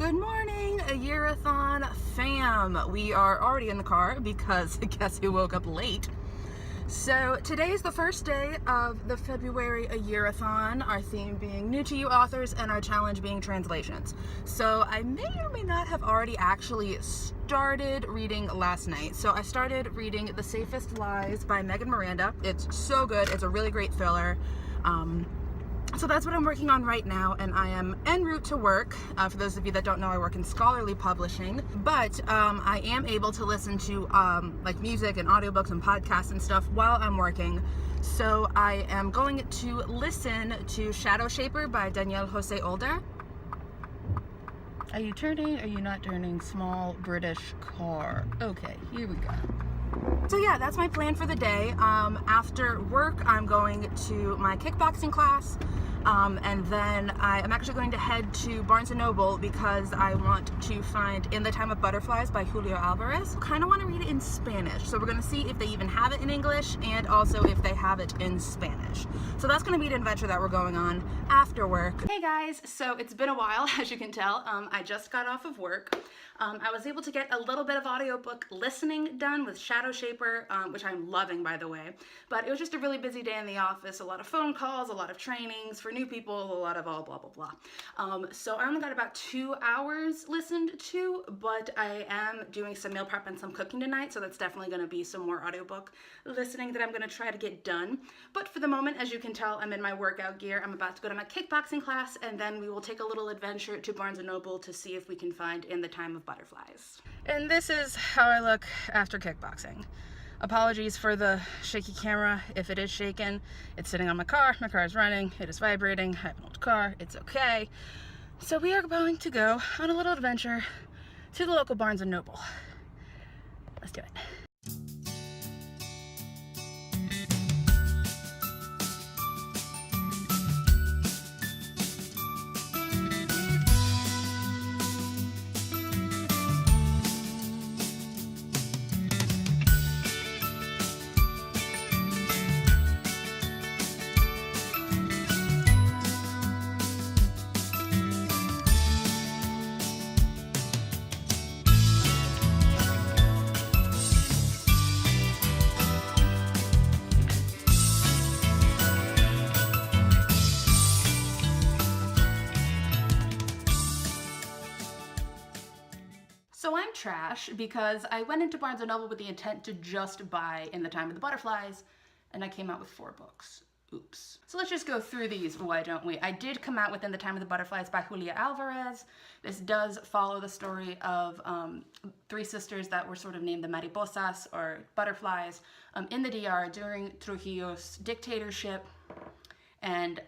Good morning, AYearAthon fam. We are already in the car because guess who woke up late? So today is the first day of the February AYearAthon, our theme being new to you authors and our challenge being translations. So I may or may not have already actually started reading last night. So I started reading The Safest Lies by Megan Miranda. It's so good. It's a really great thriller. So that's what I'm working on right now, and I am en route to work. For those of you that don't know, I work in scholarly publishing, but I am able to listen to like music and audiobooks and podcasts and stuff while I'm working. So I am going to listen to Shadow Shaper by Danielle Jose Older. Are you turning? Are you not turning? Small British car. Okay, here we go. So yeah, that's my plan for the day. After work, I'm going to my kickboxing class, and then I am actually going to head to Barnes & Noble because I want to find In the Time of Butterflies by Julio Alvarez. Kind of want to read it in Spanish, so we're going to see if they even have it in English and also if they have it in Spanish. So that's going to be an adventure that we're going on after work. Hey guys, so it's been a while, as you can tell. I just got off of work. I was able to get a little bit of audiobook listening done with Shadow Shaper, which I'm loving, by the way. But it was just a really busy day in the office, a lot of phone calls, a lot of trainings for new people, a lot of all blah, blah, blah. So I only got about 2 hours listened to, but I am doing some meal prep and some cooking tonight, so that's definitely going to be some more audiobook listening that I'm going to try to get done. But for the moment, as you can tell, I'm in my workout gear. I'm about to go to my kickboxing class, and then we will take a little adventure to Barnes & Noble to see if we can find In the Time of Butterflies. And this is how I look after kickboxing. Apologies for the shaky camera if it is shaken. It's sitting on my car is running, it is vibrating, I have an old car, it's okay. So we are going to go on a little adventure to the local Barnes & Noble. Let's do it. So I'm trash because I went into Barnes & Noble with the intent to just buy In the Time of the Butterflies, and I came out with 4 books. Oops. So let's just go through these, why don't we? I did come out with In the Time of the Butterflies by Julio Alvarez. This does follow the story of 3 sisters that were sort of named the Mariposas, or butterflies, in the DR during Trujillo's dictatorship. And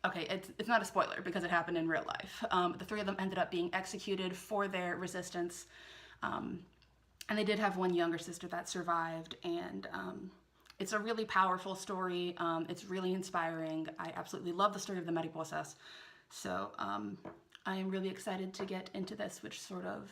okay, it's not a spoiler because it happened in real life. The 3 of them ended up being executed for their resistance. And they did have one younger sister that survived. And it's a really powerful story. It's really inspiring. I absolutely love the story of the Mariposas. So I am really excited to get into this, which sort of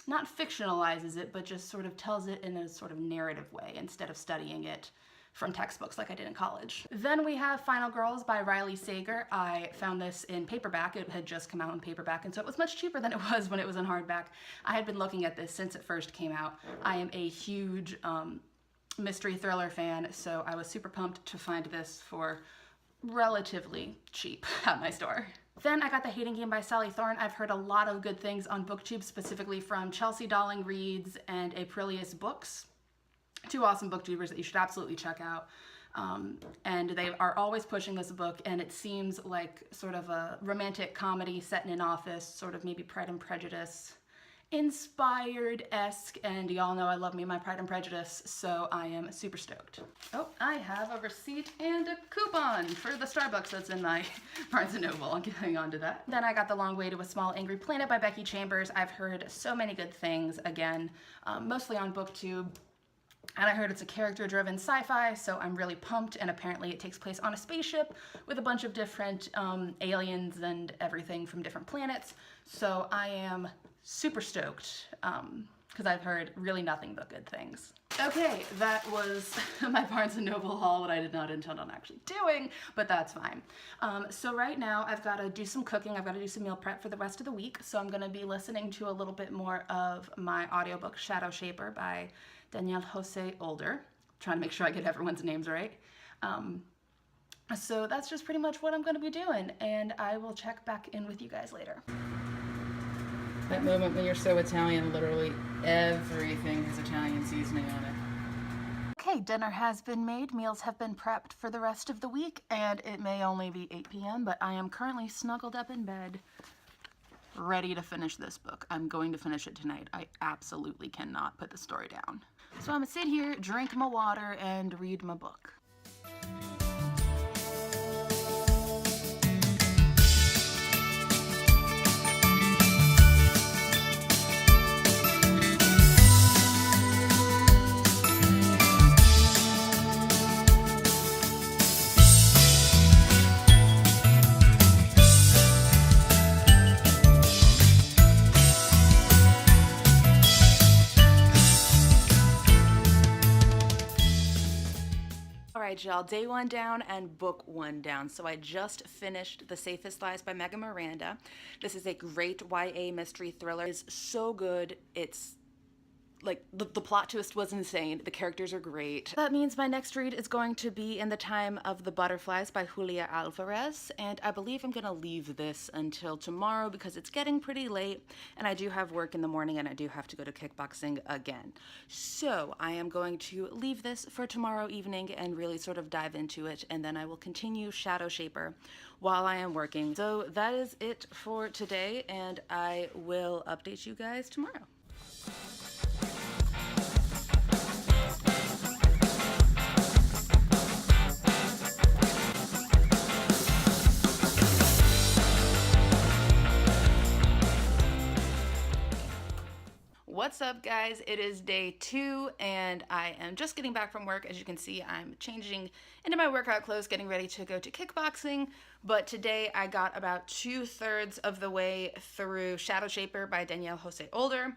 not fictionalizes it, but just sort of tells it in a sort of narrative way instead of studying it from textbooks like I did in college. Then we have Final Girls by Riley Sager. I found this in paperback. It had just come out in paperback, and so it was much cheaper than it was when it was in hardback. I had been looking at this since it first came out. I am a huge mystery thriller fan, so I was super pumped to find this for relatively cheap at my store. Then I got The Hating Game by Sally Thorne. I've heard a lot of good things on BookTube, specifically from Chelsea Darling Reads and Aprilius Books. 2 awesome booktubers that you should absolutely check out. And they are always pushing this book, and it seems like sort of a romantic comedy set in an office, sort of maybe Pride and Prejudice inspired-esque, and y'all know I love me my Pride and Prejudice, so I am super stoked. Oh, I have a receipt and a coupon for the Starbucks that's in my Barnes & Noble. I'll hang on to that. Then I got The Long Way to a Small Angry Planet by Becky Chambers. I've heard so many good things, again, mostly on BookTube. And I heard it's a character-driven sci-fi, so I'm really pumped, and apparently it takes place on a spaceship with a bunch of different aliens and everything from different planets, so I am super stoked. because I've heard really nothing but good things. Okay, that was my Barnes & Noble haul, what I did not intend on actually doing, but that's fine. So right now I've got to do some cooking. I've got to do some meal prep for the rest of the week. So I'm going to be listening to a little bit more of my audiobook Shadow Shaper by Danielle Jose Older. Trying to make sure I get everyone's names right. So that's just pretty much what I'm going to be doing, and I will check back in with you guys later. That moment when you're so Italian, literally everything has Italian seasoning on it. Okay, dinner has been made, meals have been prepped for the rest of the week, and it may only be 8 p.m., but I am currently snuggled up in bed, ready to finish this book. I'm going to finish it tonight. I absolutely cannot put the story down. So I'm gonna sit here, drink my water, and read my book. Alright y'all, day one down and book one down. So I just finished The Safest Lies by Megan Miranda. This is a great YA mystery thriller. It's so good. It's like the plot twist was insane. The characters are great. That means my next read is going to be In the Time of the Butterflies by Julia Alvarez, and I believe I'm gonna leave this until tomorrow because it's getting pretty late and I do have work in the morning and I do have to go to kickboxing again. So I am going to leave this for tomorrow evening and really sort of dive into it, and then I will continue Shadow Shaper while I am working. So that is it for today, and I will update you guys tomorrow. What's up guys, it is day 2 and I am just getting back from work. As you can see, I'm changing into my workout clothes, getting ready to go to kickboxing, but today I got about 2/3 of the way through Shadow Shaper by Danielle Jose Older.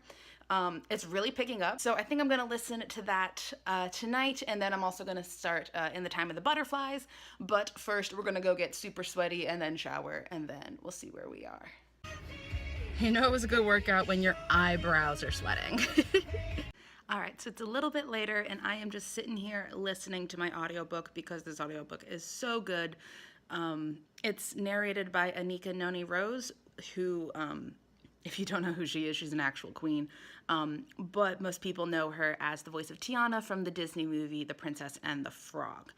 It's really picking up, so I think I'm gonna listen to that tonight, and then I'm also gonna start In the Time of the Butterflies, but first we're gonna go get super sweaty and then shower, and then we'll see where we are. You know it was a good workout when your eyebrows are sweating. All right, so it's a little bit later and I am just sitting here listening to my audiobook because this audiobook is so good. It's narrated by Anika Noni Rose, who, if you don't know who she is, she's an actual queen. But most people know her as the voice of Tiana from the Disney movie The Princess and the Frog.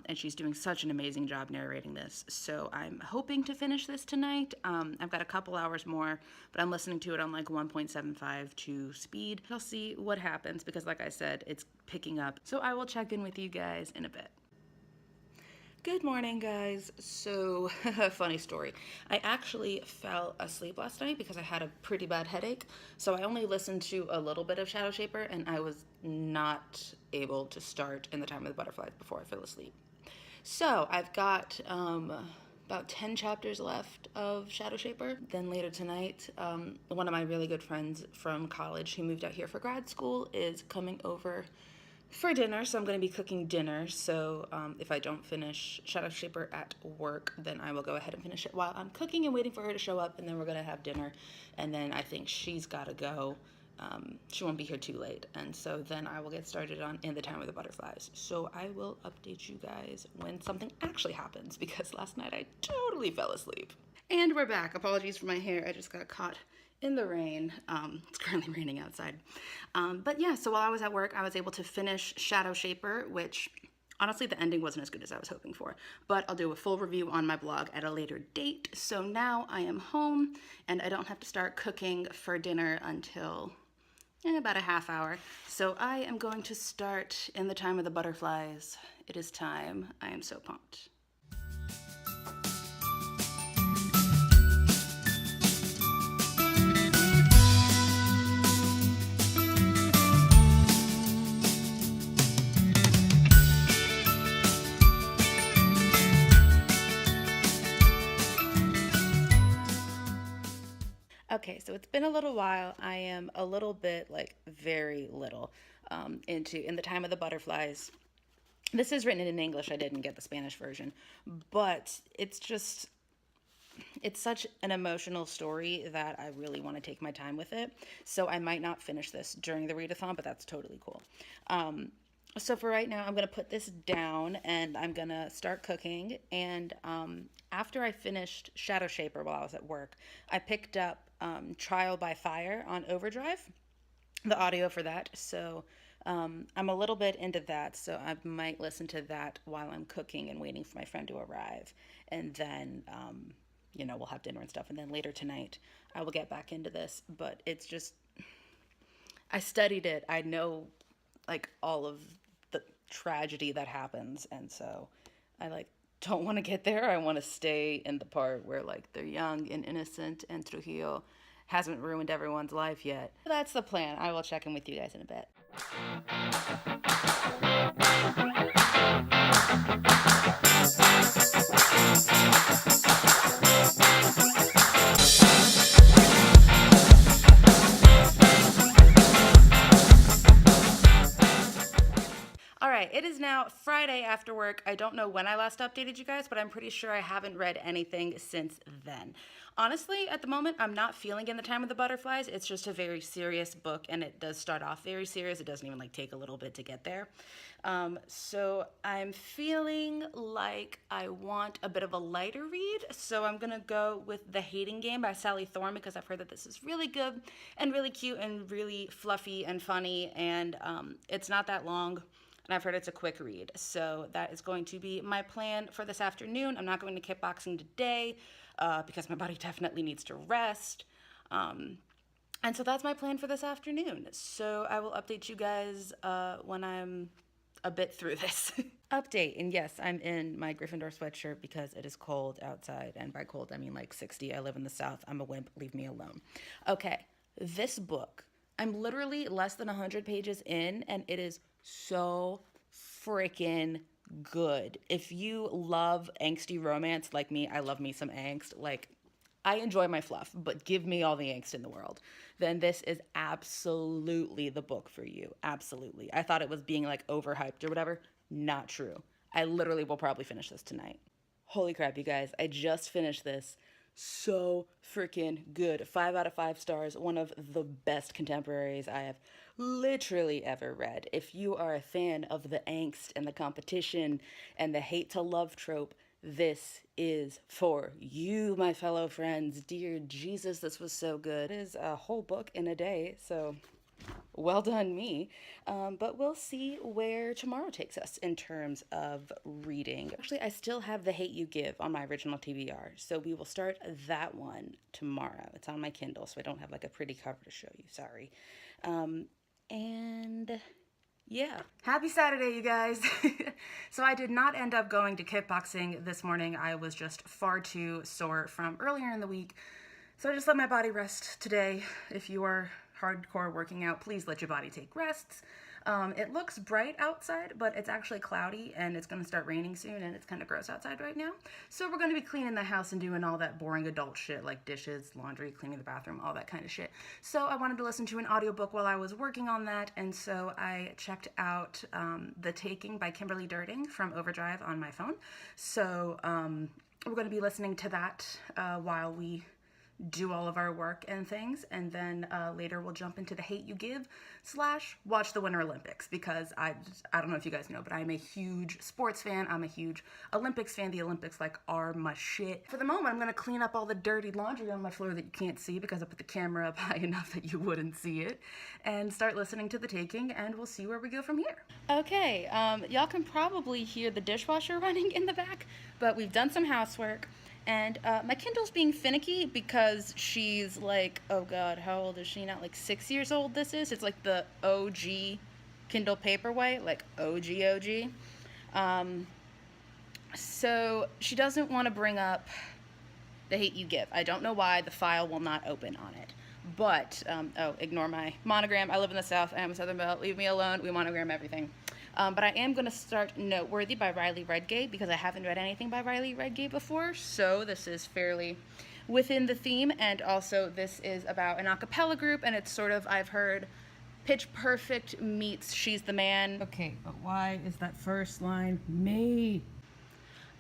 And she's doing such an amazing job narrating this. So I'm hoping to finish this tonight. I've got a couple hours more, but I'm listening to it on like 1.75 to speed. I'll see what happens because like I said, it's picking up. So I will check in with you guys in a bit. Good morning, guys. So, funny story. I actually fell asleep last night because I had a pretty bad headache. So I only listened to a little bit of Shadow Shaper and I was not able to start In the Time of the Butterflies before I fell asleep. So I've got about 10 chapters left of Shadow Shaper. Then later tonight, one of my really good friends from college who moved out here for grad school is coming over for dinner, so I'm going to be cooking dinner. So if I don't finish Shadow Shaper at work, then I will go ahead and finish it while I'm cooking and waiting for her to show up, and then we're going to have dinner, and then I think she's got to go. She won't be here too late, and so then I will get started on In the Time of the Butterflies. So I will update you guys when something actually happens, because last night I totally fell asleep. And we're back. Apologies for my hair. I just got caught in the rain. It's currently raining outside. But yeah, so while I was at work, I was able to finish Shadow Shaper, which honestly the ending wasn't as good as I was hoping for, but I'll do a full review on my blog at a later date. So now I am home and I don't have to start cooking for dinner until about a half hour. So I am going to start In the Time of the Butterflies. It is time. I am so pumped. Okay, so it's been a little while. I am a little bit, like very little, into In the Time of the Butterflies. This is written in English. I didn't get the Spanish version, but it's such an emotional story that I really want to take my time with it. So I might not finish this during the readathon, but that's totally cool. So for right now, I'm going to put this down and I'm going to start cooking. And after I finished Shadow Shaper while I was at work, I picked up Trial by Fire on Overdrive, the audio for that. So I'm a little bit into that. So I might listen to that while I'm cooking and waiting for my friend to arrive. And then, we'll have dinner and stuff. And then later tonight, I will get back into this. But it's just, I studied it. I know like all of the tragedy that happens, and so I like don't want to get there. I want to stay in the part where like they're young and innocent and Trujillo hasn't ruined everyone's life yet. That's the plan. I will check in with you guys in a bit. All right, it is now Friday after work. I don't know when I last updated you guys, but I'm pretty sure I haven't read anything since then. Honestly, at the moment, I'm not feeling In the Time of the Butterflies. It's just a very serious book, and it does start off very serious. It doesn't even like take a little bit to get there. So I'm feeling like I want a bit of a lighter read. So I'm gonna go with The Hating Game by Sally Thorne because I've heard that this is really good and really cute and really fluffy and funny, and it's not that long. And I've heard it's a quick read. So that is going to be my plan for this afternoon. I'm not going to kickboxing today because my body definitely needs to rest. And so that's my plan for this afternoon. So I will update you guys when I'm a bit through this. Update, and yes, I'm in my Gryffindor sweatshirt because it is cold outside. And by cold, I mean like 60. I live in the South. I'm a wimp. Leave me alone. Okay, this book. I'm literally less than 100 pages in, and it is so freaking good. If you love angsty romance like me, I love me some angst. Like, I enjoy my fluff, but give me all the angst in the world. Then this is absolutely the book for you. Absolutely. I thought it was being like overhyped or whatever. Not true. I literally will probably finish this tonight. Holy crap, you guys. I just finished this. So freaking good. 5 out of 5 stars. One of the best contemporaries I have literally ever read. If you are a fan of the angst and the competition and the hate to love trope, this is for you, my fellow friends. Dear Jesus, this was so good. It is a whole book in a day, so well done me. But we'll see where tomorrow takes us in terms of reading. Actually, I still have The Hate You Give on my original TBR, so we will start that one tomorrow. It's on my Kindle, so I don't have like a pretty cover to show you, sorry. And yeah. Happy Saturday, you guys. So I did not end up going to kickboxing this morning. I was just far too sore from earlier in the week. So I just let my body rest today. If you are hardcore working out, please let your body take rests. It looks bright outside, but it's actually cloudy and it's going to start raining soon, and it's kind of gross outside right now. So we're going to be cleaning the house and doing all that boring adult shit like dishes, laundry, cleaning the bathroom, all that kind of shit. So I wanted to listen to an audiobook while I was working on that, and so I checked out The Taking by Kimberly Durting from Overdrive on my phone. So we're going to be listening to that while we do all of our work and things, and then later we'll jump into The Hate You Give / watch the Winter Olympics, because I don't know if you guys know, but I'm a huge sports fan. I'm a huge Olympics fan. The Olympics like are my shit. For the moment, I'm gonna clean up all the dirty laundry on my floor that you can't see because I put the camera up high enough that you wouldn't see it, and start listening to The Taking, and we'll see where we go from here. Okay, y'all can probably hear the dishwasher running in the back, but we've done some housework. And my Kindle's being finicky because she's like, oh God, how old is she now? Like 6 years old this is. It's like the OG Kindle Paperwhite, like OG. So she doesn't want to bring up The Hate You Give. I don't know why. The file will not open on it. But, ignore my monogram. I live in the South. I am a Southern Belle. Leave me alone. We monogram everything. But I am going to start Noteworthy by Riley Redgate because I haven't read anything by Riley Redgate before, so this is fairly within the theme. And also this is about an a cappella group, and it's sort of, I've heard, Pitch Perfect meets She's the Man. Okay, but why is that first line me?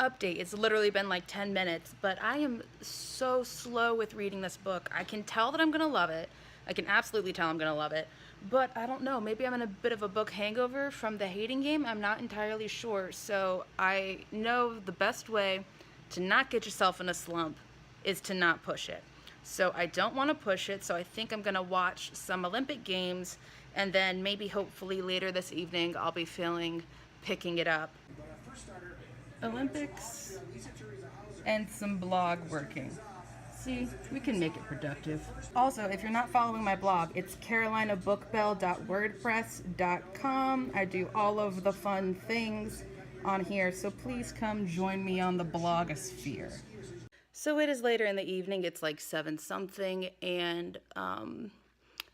Update, it's literally been like 10 minutes, but I am so slow with reading this book. I can tell that I'm gonna love it. I can absolutely tell I'm gonna love it, but I don't know, maybe I'm in a bit of a book hangover from the hating game. I'm not entirely sure. So I know the best way to not get yourself in a slump is to not push it. So I don't want to push it, so I think I'm gonna watch some Olympic Games, and then maybe hopefully later this evening I'll be feeling picking it up. Olympics and some blog working. See, we can make it productive. Also, if you're not following my blog, it's carolinabookbell.wordpress.com. I do all of the fun things on here, so please come join me on the blogosphere. So it is later in the evening, it's like 7 something, and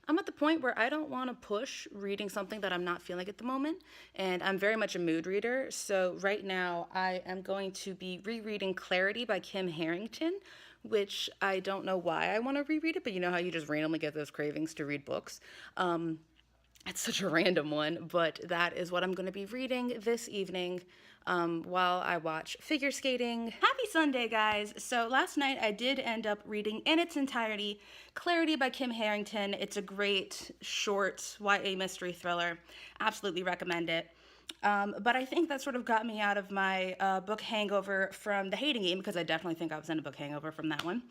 I'm at the point where I don't want to push reading something that I'm not feeling at the moment, and I'm very much a mood reader. So right now I am going to be rereading Clarity by Kim Harrington, which I don't know why I want to reread it, but you know how you just randomly get those cravings to read books. It's such a random one, but that is what I'm going to be reading this evening while I watch figure skating. Happy Sunday, guys! So last night I did end up reading in its entirety Clarity by Kim Harrington. It's a great, short YA mystery thriller. Absolutely recommend it. But I think that sort of got me out of my book hangover from the hating game, because I definitely think I was in a book hangover from that one.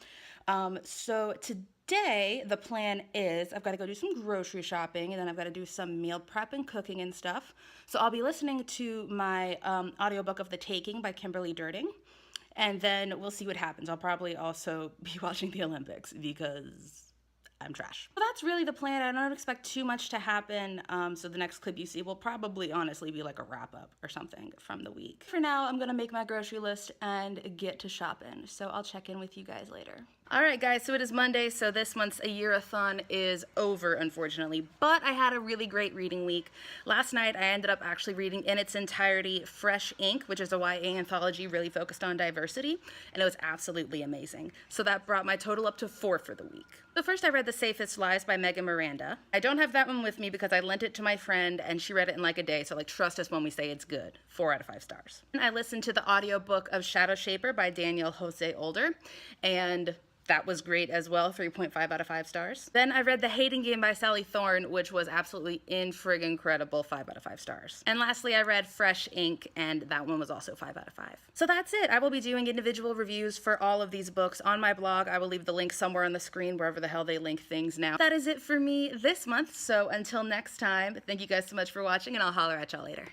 So today, the plan is I've got to go do some grocery shopping, and then I've got to do some meal prep and cooking and stuff. So I'll be listening to my audiobook of The Taking by Kimberly Durting, and then we'll see what happens. I'll probably also be watching the Olympics because I'm trash. Well, that's really the plan. I don't expect too much to happen, so the next clip you see will probably honestly be like a wrap-up or something from the week. For now, I'm gonna make my grocery list and get to shopping, so I'll check in with you guys later. Alright guys, so it is Monday, so this month's AYearAthon is over, unfortunately, but I had a really great reading week. Last night, I ended up actually reading in its entirety Fresh Ink, which is a YA anthology really focused on diversity, and it was absolutely amazing. So that brought my total up to 4 for the week. So first I read The Safest Lies by Megan Miranda. I don't have that one with me because I lent it to my friend and she read it in like a day, so like trust us when we say it's good. 4 out of 5 stars. And I listened to the audiobook of Shadow Shaper by Daniel Jose Older, and that was great as well, 3.5 out of 5 stars. Then I read The Hating Game by Sally Thorne, which was absolutely incredible, 5 out of 5 stars. And lastly, I read Fresh Ink, and that one was also 5 out of 5. So that's it. I will be doing individual reviews for all of these books on my blog. I will leave the link somewhere on the screen, wherever the hell they link things now. That is it for me this month, so until next time, thank you guys so much for watching, and I'll holler at y'all later.